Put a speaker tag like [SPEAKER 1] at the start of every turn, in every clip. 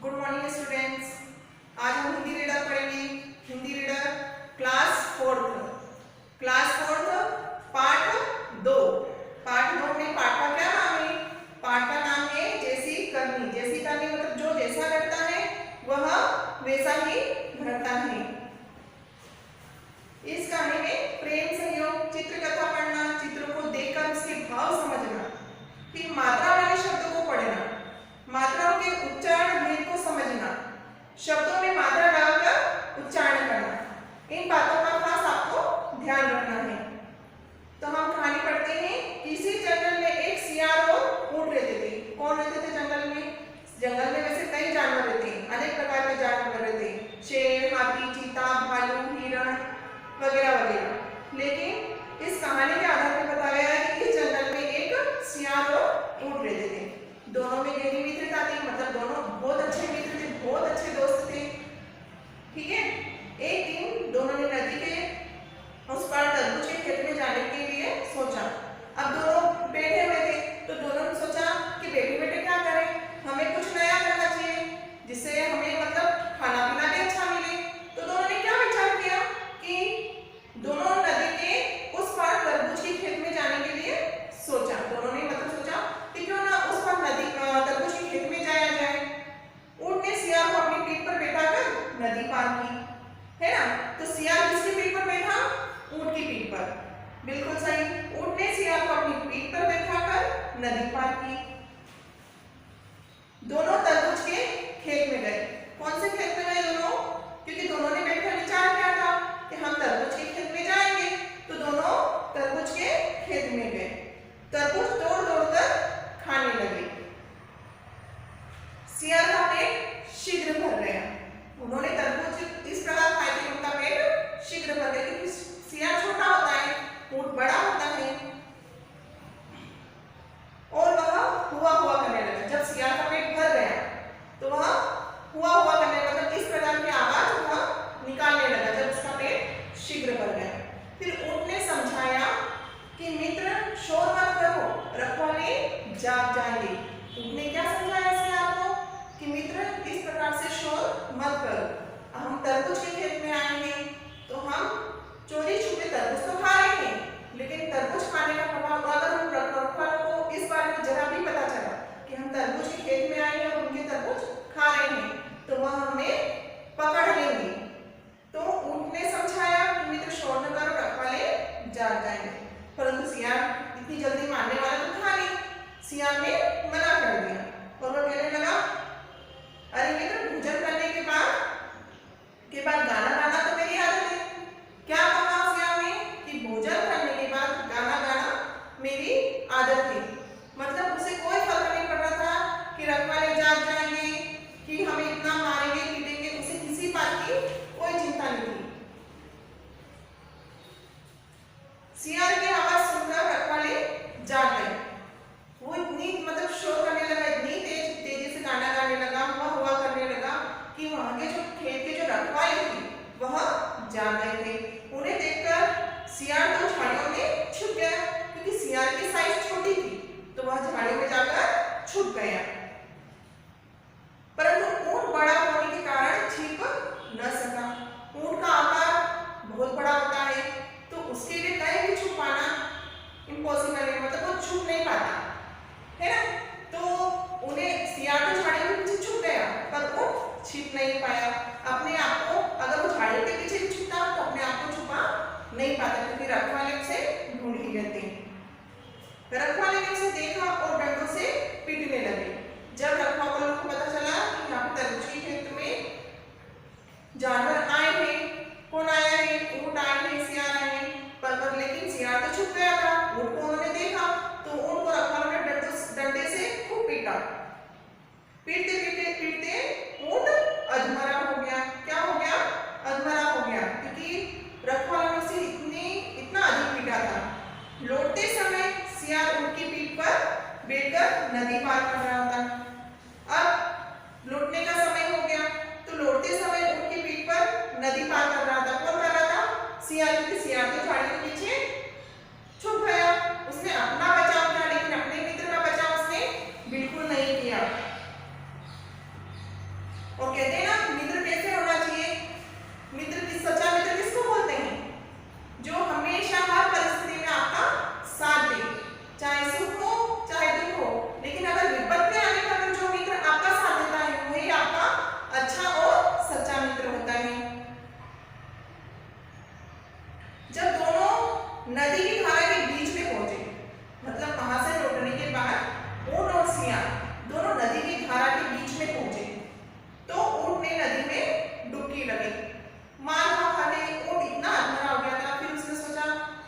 [SPEAKER 1] Good morning students. आज हम Hindi reader पढ़ेंगे। Hindi reader class fourth part 2। Part 2 में पार्ट का क्या नाम है? पार्ट का नाम है जैसी करनी। जैसी करनी मतलब जो जैसा करता है वह वैसा ही भरता है। इस कहानी में प्रेम सहयोग चित्र कथा पढ़ना, चित्रों को देखकर उसके भाव समझना, फिर मात्रा वाले शब्दों को पढ़ना, मात्राओं के उच्चारण भेद को समझना, शब्दों में मात्रा डालकर उच्चारण करना, इन बातों का खास आपको ध्यान रखना है। तो हम कहानी पढ़ते हैं। किसी जंगल में एक सियार और ऊंट रहते थे। कौन रहते थे जंगल में? जंगल में वैसे कई जानवर रहते हैं, अनेक प्रकार के जानवर रहते हैं, शेर, हाथी, चीता, भालू, हिरण वगैरह वगैरह। लेकिन इस कहानी के आधार पर बताया गया है कि इस जंगल में एक सियार और ऊंट रहते थे। दोनों में गहरी मित्रता थी, मतलब दोनों बहुत अच्छे मित्र थे, बहुत अच्छे दोस्त थे। ठीक है। एक दिन दोनों ने नदी के उस पार तरबूज के खेत में जाने के लिए सोचा। अब दोनों बैठे हुए थे तो दोनों ने सोचा कि बैठे बैठे क्या करें, हमें कुछ नया करना चाहिए जिससे हमें मतलब खाना पीना भी अच्छा मिले। तो दोनों ने क्या विचार किया कि दोनों नदी के उस पार तरबूज के खेत में जाने के लिए सोचा। दोनों ने मतलब सोचा कि क्यों ना उस पार नदी तरबूज के खेत में जाया जाए। ऊंट ने सियार को अपनी पीठ पर बैठाकर नदी पार की, है ना। तो सियार किसकी पीठ पर बैठा? ऊंट की पीठ पर। बिल्कुल सही। ऊंट ने सियार को अपनी पीठ पर बैठाकर नदी पार की। दोनों तरबूज के खेत में गए। कौन से खेत में गए दोनों? क्योंकि दोनों ने बैठकर विचार किया था कि हम तरबूज के खेत में जाएंगे, तो दोनों तरबूज के खेत में गए। तरबूज तोड़ तोड़ कर खाने लगे। सियार का पेट शीघ्र भर गया। उन्होंने तरबूज इस प्रकार खाए कि उनका पेट शीघ्र भर गया, क्योंकि सियार छोटा होता है, ऊंट बड़ा होता है। और वह हुआ हुआ करने लगा। जब सियार का पेट भर गया तो वह हुआ हुआ करने लगा, मतलब इस प्रकार की आवाज वह निकालने लगा जब उसका पेट शीघ्र भर गया। फिर ऊंट ने समझाया कि मित्र शोर मत करो, रखवाले जाग जाएंगे। ऊंट ने क्या समझाया सियार को कि मित्र इस प्रकार से शोर मत करो, हम तरबूज के खेत में आए हैं तो हम चोरी छुपे तरबूज तो खा रहे हैं, लेकिन तरबूज खाने का प्रभाव अगर हम रखवालों को इस बारे में जरा भी पता चला कि हम तरबूज के खेत में आए हैं और उनके तरबूज खा रहे हैं तो वह हमें पकड़ लेंगे। तो ऊंट ने समझाया कि मित्र शोर न करो, रखवाले जाग जाएंगे। परंतु सियार इतनी जल्दी मानने वाला तो था नहीं। सियार ने मना कर दिया और वह कहने लगा, अरे मित्र भोजन करने के बाद गाना गाना तो मेरी आदत है। क्या कहा सियार ने कि भोजन करने के बाद गाना गाना मेरी आदत है। मतलब उसे कोई फर्क नहीं पड़ रहा था कि रखवाले जाग जाएंगे, कि हमें इतना मारेंगे पीटेंगे, उसे किसी बात की कोई चिंता नहीं थी। सियार की आवाज सुनकर रखवाले जाग गए। वो इतनी मतलब शोर करने लगा, इतनी तेजी से गाना गाने लगा, हुआ करने लगा कि वहां के जो खेत के जो रखवाले थे वह जाग गए थे। उन्हें देखकर सियार तो झाड़ियों में छुप गया, क्योंकि सियार की साइज छोटी थी तो वह झाड़ियों में जाकर छुप गया। परंतु ऊंट बड़ा होने के कारण छिप न सका। ऊंट का आकार बहुत बड़ा होता है तो उसके लिए कहीं भी छुपाना और कहते हैं ना मित्र कैसे होना चाहिए, मित्र किस सच्चा मित्र किसको बोलते हैं, जो हमेशा हर परिस्थिति में आपका साथ दे, चाहे सुख हो चाहे दुख हो, लेकिन अगर विपत्ति आने पर जो मित्र आपका साथ देता है वही आपका अच्छा और सच्चा मित्र होता है। जब दोनों नदी की धारा के बीच में पहुंचे, मतलब वहां से लौटने के बाद ऊंट और सियार दोनों नदी की धारा के बीच में पहुंचे, तो ऊंट ने नदी में डुबकी लगी। मार खाने ऊंट इतना अधमरा हो गया था, फिर उसने सोचा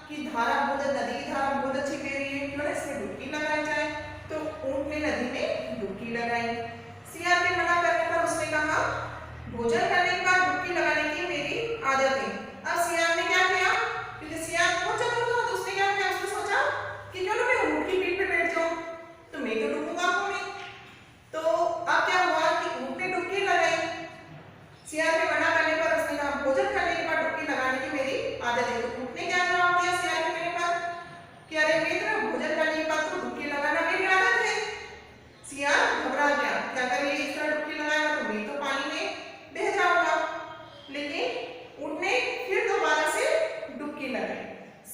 [SPEAKER 1] कि धारा नदी की धारा बहुत अच्छी बह रही है, क्यों ना इसमें डुबकी लगाई जाए, तो ऊंट ने नदी में डुबकी लगाई। सियार के मना करने पर उसने कहा भोजन करने के बाद डुबकी लगाने की मेरी आदत है। अब सियार ने क्या किया, क्योंकि सियार बहुत चतुर था, तो उसने क्या किया, उसने सोचा कि क्यों ना मैं ऊंट की पीठ पे बैठ जाऊं, तो मैं तो डूबूंगा नहीं। तो अब क्या हुआ कि ऊंट ने डुबकी लगाई, सियार के मना करने पर उसने कहा भोजन करने के बाद डुबकी लगाने की मेरी आदत है। तो ऊंट ने क्या जवाब दिया सियार के कहने पर कि अरे मित्र, भोजन करने के बाद तो डुबकी लगाना मेरी आदत है। सियार घबरा गया कि अगर ये इस तरह डुबकी लगाएगा तो मैं तो पानी में बह जाऊंगा, लेकिन ऊंट ने फिर दोबारा से डुबकी लगाई,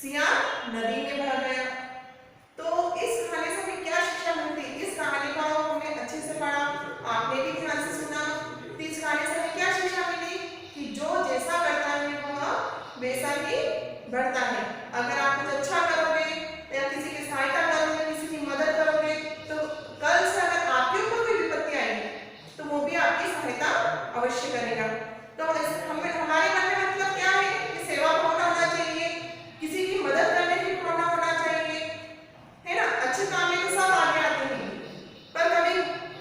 [SPEAKER 1] सियार नदी में बह गया। तो इस कहानी से हमें क्या शिक्षा मिलती है, इस कहानी को हमने अच्छे से पढ़ा, आपने भी ध्यान से सुना, तो इस कहानी से हमें क्या शिक्षा मिली कि जो जैसा करता है वह वैसा ही बढ़ता है। अगर आप कुछ अच्छा करोगे या किसी की सहायता करोगे, किसी की मदद करोगे, तो कल से अगर आपके ऊपर कोई विपत्ति आएगी तो वो भी आपकी सहायता अवश्य करेगा। तो हमें हमारे मन में मतलब क्या है कि सेवा भावना होना चाहिए, किसी की मदद करने की भावना होना चाहिए, है ना। अच्छे काम में तो सब आगे आते हैं, पर कभी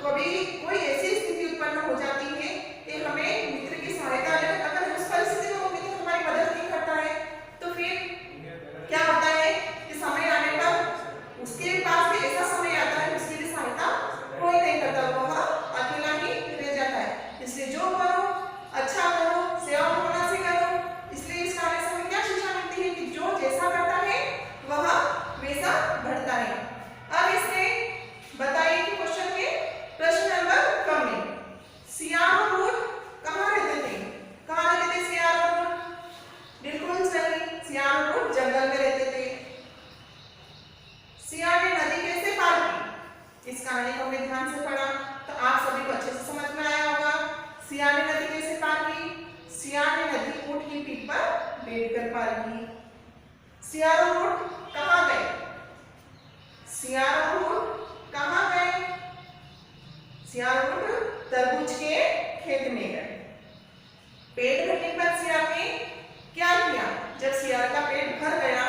[SPEAKER 1] कभी कोई ऐसी स्थिति उत्पन्न हो जाती है कि हमें मित्र की सहायता लेकर, अगर उस परिस्थिति में वो मित्र हमारी मदद नहीं करता है तो फिर क्या होता है कि समय आने पर उसके पास भी ऐसा समय आता है उसकी भी सहायता कोई नहीं करता, वह अकेला ही रह जाता है। इसलिए जो करो अच्छा करो, सेवा भावना से करो। इसलिए इस कार्य से हमें क्या शिक्षा मिलती है कि जो जैसा करता है वह वैसा बढ़ता है। अब इसमें बताइए कि क्वेश्चन में प्रश्न नंबर कम में सियार और ऊंट कहाँ रहते थे, कहाँ रहते थे सियार और ऊंट? बिल्कुल सही, सियार और ऊंट जंगल में रहते थे। सियार ने नदी कैसे पार की, इस कहानी को हमने ध्यान से पढ़ा तो आप सभी को अच्छे से समझ में आया होगा। सियार ने नदी कैसे पार की, सियार ने नदी ऊंट की पीठ पर बैठकर पार की। सियार और ऊंट कहाँ गए, सियार और ऊंट कहाँ गए, सियार और ऊंट तरबूज के खेत में गए। पेट भरने पर सियार ने क्या किया, जब सियार का पेट भर गया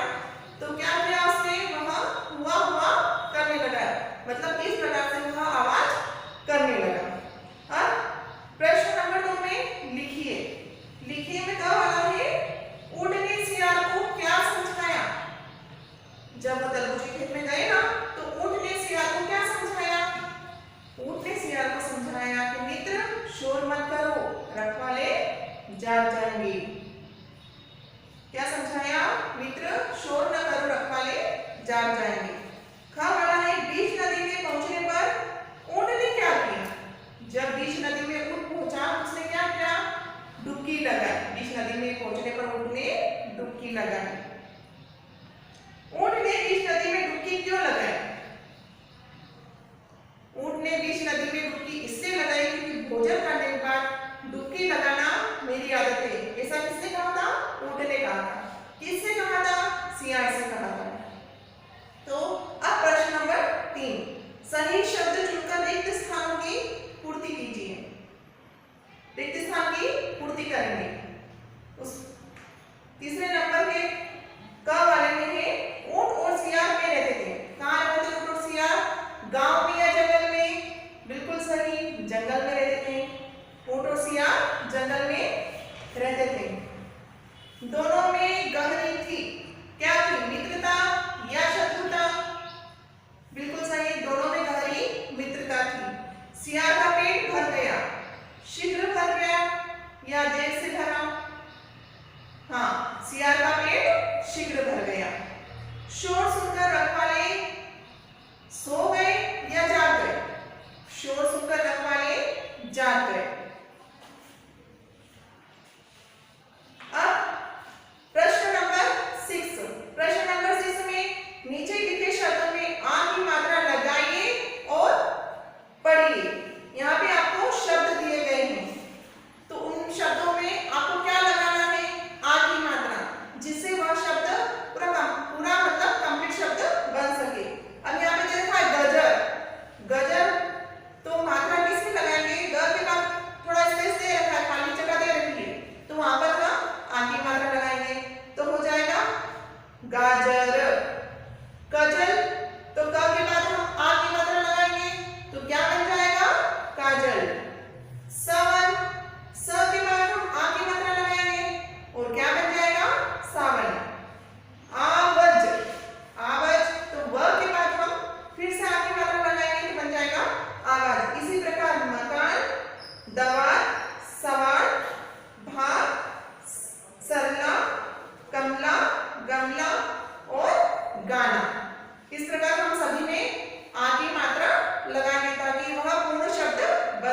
[SPEAKER 1] तो क्या किया उसने, वह हुआ हुआ करने लगा, मतलब इस प्रकार से वह आवाज करने लगा। अब प्रश्न नंबर 2 में लिखिए, लिखिए में क्या वाला है, ऊंट ने सियार को क्या समझाया। जब वो तरबूज के खेत में गए ना तो ऊंट ने सियार को क्या समझाया, ऊंट ने सियार को समझाया कि मित्र शोर मत करो, रखवाले जाग जाएंगे। क्या समझाया, मित्र शोर न करो, रखवाले जाग जाएंगे। खा वाला है बीच नदी में पहुंचने पर ऊंट ने क्या किया, जब बीच नदी में ऊंट पहुंचा उसने क्या किया, डुबकी लगाई। बीच नदी में पहुंचने पर ऊंट ने डुबकी लगाई। ऊंट ने बीच नदी में डुबकी क्यों लगाई, ऊंट ने बीच नदी में डुबकी इससे लगाई क्योंकि भोजन करने के बाद डुबकी लगाना मेरी आदत है। ऐसा किसने कहा था, ऊंट ने कहा था। किससे कहा था, सियार से कहा था। तो अब प्रश्न नंबर 3, सही शब्द चुनकर रिक्त स्थानों की पूर्ति कीजिए। रिक्त स्थान की पूर्ति करेंगे। उस तीसरे नंबर के क वाले में है ऊंट और सियार में रहते थे। कहाँ रहते थे ऊंट और सियार, गांव में या जंगल में? बिल्कुल सही, जंगल में रहते थे। ऊंट और सियार जंगल में रहते थे। दोनों में गहरी थी, क्या थी, मित्रता या शत्रुता? बिल्कुल सही, दोनों में गहरी मित्रता थी। सियार का पेट भर गया, शीघ्र भर गया या देर से भरा? हाँ, सियार का पेट शीघ्र भर गया। शोर सुनकर रखवाले सो गए या जाग गए? शोर सुनकर रखवाले जाग गए।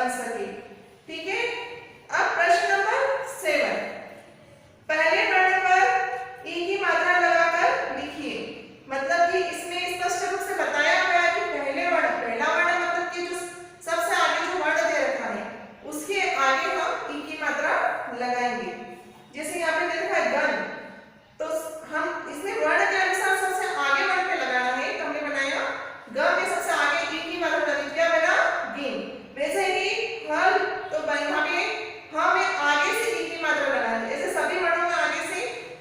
[SPEAKER 1] बन सके। ठीक है, अब प्रश्न नंबर 7, पहले वर्ण पर ई की मात्रा लगाकर लिखिए। मतलब कि इसमें स्पष्ट रूप से बताया गया है कि पहला वर्ण मतलब कि जो सबसे आगे जो वर्ण दे रखा है उसके आगे हम ई की मात्रा लगाएंगे। जैसे यहाँ पे दे रखा है गन, तो हम इसमें वर्ण के अनुसार सबसे आगे वर्ण पे लगाना है, तो हमने बनाया ग में सबसे आगे ई की मात्रा लगी, क्या बना गिन। वैसे ही हल, तो यहाँ पे ह में आगे से ई की मात्रा लगाएंगे, ऐसे सभी वर्णों में आगे से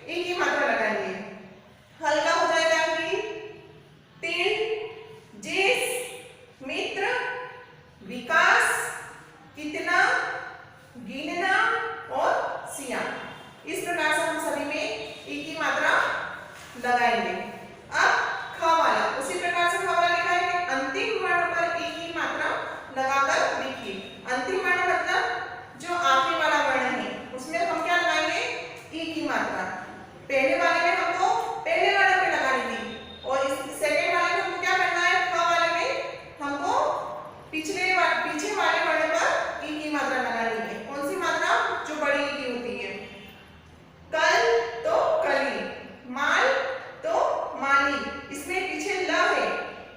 [SPEAKER 1] ई की मात्रा लगाएंगे। हल का हो जाएगा कि तिल, जिस, मित्र, विकास, कितना, गिनना और सिया। इस प्रकार से हम सभी में ई की मात्रा लगाएंगे। अब ख वाला उसी प्रकार से ख वाला लिखा है कि अंतिम वर्ण पर ई की मात्रा लगाकर लिखिए। अंतिम वर्ण मतलब जो आखिरी वाला वर्ण है उसमें हम क्या लगाएंगे ई की मात्रा। पहले वाले में हमको पहले वर्ण पे लगानी थी और इस सेकंड वाले में हमको क्या करना है, ख वाले में हमको पीछे वाले वर्ण पर ई की मात्रा लगानी है। कौन सी मात्रा, जो बड़ी ई की होती है। कल तो कली, माल तो माली, इसमें पीछे ल है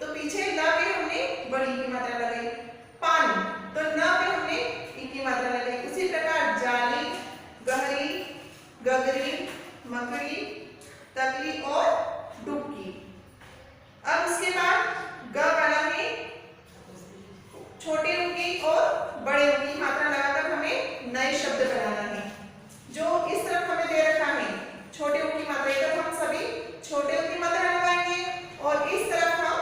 [SPEAKER 1] तो पीछे ल पे हमने बड़ी की मात्रा लगाई। पान तो न पे हमने ई की मात्रा लगाई। उसी प्रकार जाली, गहरी, गगरी, मकड़ी, तकली और डुबकी। अब उसके बाद ग वाला में छोटे ऊ की और बड़े ऊ की मात्रा लगाकर हमें नए शब्द बनाना है। जो इस तरफ हमें दे रखा है छोटे ऊ की मात्रा, इधर हम सभी छोटे ऊ की मात्रा लगाएंगे और इस तरफ हम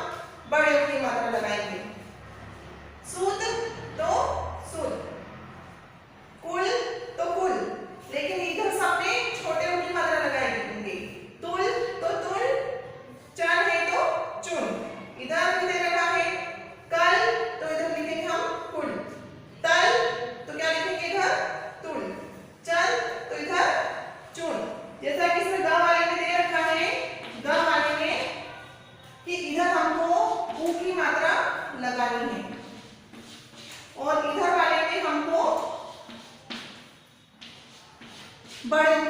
[SPEAKER 1] बड़े ऊ की मात्रा लगाएंगे। सूद तो सूद, कुल तो कुल, लेकिन इधर सबने छोटे ऊ की मात्रा लगाएंगे। तुल तो तुल, चन है तो चुन, इधर भी दे रखा है। कल तो इधर लिखेंगे हम कुल, तल तो क्या लिखेंगे इधर तुल, चल तो इधर चुन। जैसा कि इसमें ग वाले में दे रखा है, ग वाले में कि इधर हमको ऊ की मात्रा लगानी है और इधर वाले में हमको बड़े ऊ